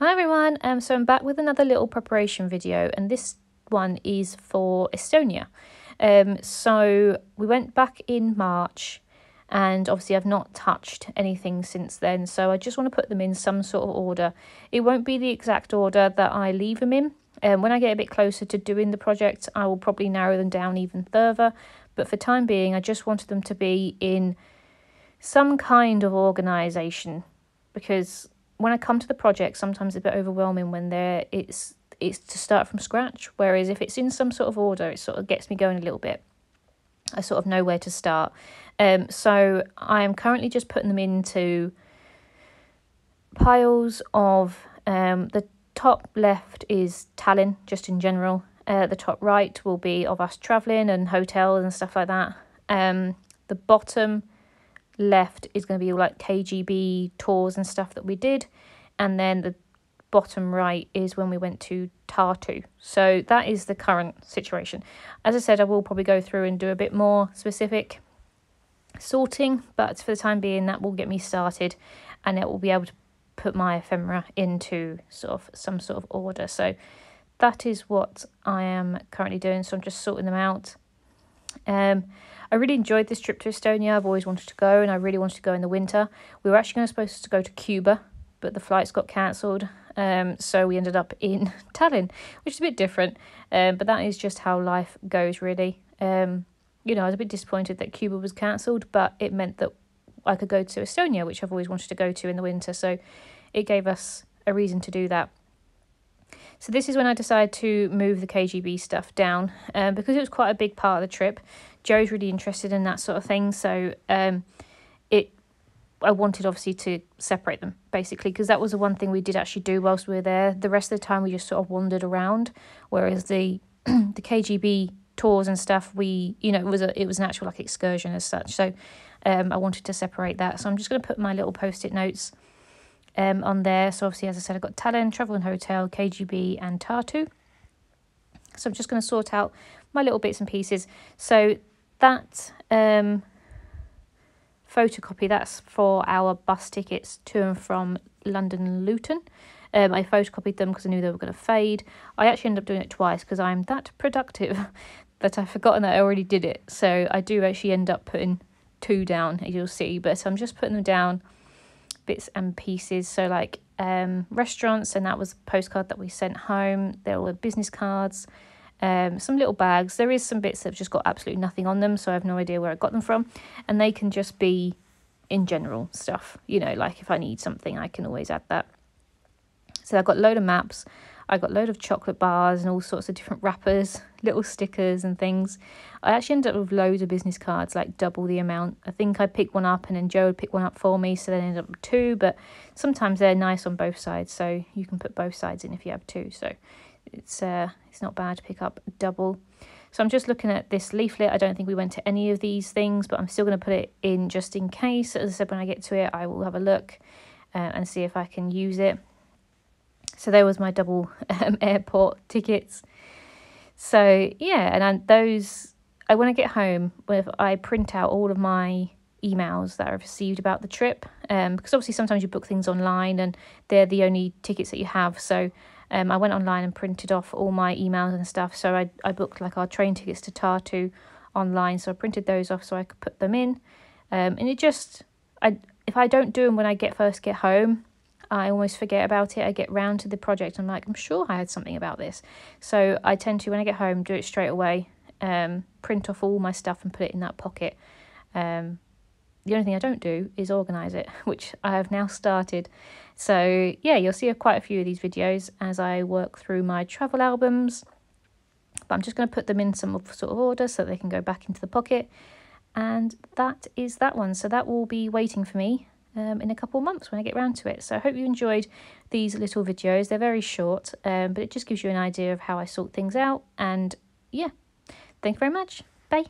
Hi everyone, so I'm back with another little preparation video, and this one is for Estonia. So we went back in March, and obviously I've not touched anything since then, so I just want to put them in some sort of order. It won't be the exact order that I leave them in. When I get a bit closer to doing the project, I will probably narrow them down even further, but for time being I just wanted them to be in some kind of organisation, because when I come to the project, sometimes it's a bit overwhelming when it's to start from scratch. Whereas if it's in some sort of order, it sort of gets me going a little bit. I sort of know where to start. So I am currently just putting them into piles of the top left is Tallinn, just in general. The top right will be of us travelling and hotels and stuff like that. The bottom left is going to be all like KGB tours and stuff that we did, and then the bottom right is when we went to Tartu. So that is the current situation. As I said, I will probably go through and do a bit more specific sorting, but for the time being that will get me started, and it will be able to put my ephemera into sort of some sort of order. So that is what I am currently doing, so I'm just sorting them out. I really enjoyed this trip to Estonia. I've always wanted to go, and I really wanted to go in the winter. We were actually supposed to go to Cuba, but the flights got cancelled. So we ended up in Tallinn, which is a bit different. But that is just how life goes, really. I was a bit disappointed that Cuba was cancelled, but it meant that I could go to Estonia, which I've always wanted to go to in the winter. So it gave us a reason to do that. So this is when I decided to move the KGB stuff down, because it was quite a big part of the trip. Joe's really interested in that sort of thing, so I wanted obviously to separate them, basically, because that was the one thing we did actually do whilst we were there. The rest of the time we just sort of wandered around, whereas the the KGB tours and stuff, it was an actual like excursion as such. So I wanted to separate that. So I'm just going to put my little post-it notes on there. So obviously, as I said, I've got Tallinn, travel and hotel, KGB and Tartu. So I'm just going to sort out my little bits and pieces. So that photocopy, that's for our bus tickets to and from London and Luton. I photocopied them because I knew they were going to fade. I actually ended up doing it twice because I'm that productive that I've forgotten that I already did it. So I do actually end up putting 2 down, as you'll see, but I'm just putting them down bits and pieces. So like restaurants, and that was a postcard that we sent home. There were business cards, some little bags. There is some bits that have just got absolutely nothing on them, so I have no idea where I got them from, and they can just be in general stuff, like if I need something I can always add that. So I've got a load of maps, I got a load of chocolate bars and all sorts of different wrappers, little stickers and things. I actually ended up with loads of business cards, like double the amount. I think I picked one up and then Joe would pick one up for me, so then I ended up with 2, but sometimes they're nice on both sides, so you can put both sides in if you have 2, so it's not bad to pick up double. So I'm just looking at this leaflet. I don't think we went to any of these things, but I'm still going to put it in just in case. As I said, when I get to it, I will have a look and see if I can use it. So there was my double airport tickets. So yeah, and when I get home, I print out all of my emails that I've received about the trip, because obviously sometimes you book things online and they're the only tickets that you have. So I went online and printed off all my emails and stuff. So I booked like our train tickets to Tartu online. So I printed those off so I could put them in. And if I don't do them when I first get home, I almost forget about it. I get round to the project, I'm like, I'm sure I had something about this. So I tend to, when I get home, do it straight away, print off all my stuff and put it in that pocket. The only thing I don't do is organise it, which I have now started. So yeah, you'll see quite a few of these videos as I work through my travel albums. But I'm just going to put them in some sort of order so they can go back into the pocket. And that is that one. So that will be waiting for me in a couple of months when I get round to it. So I hope you enjoyed these little videos. They're very short, but it just gives you an idea of how I sort things out. And yeah, thank you very much. Bye.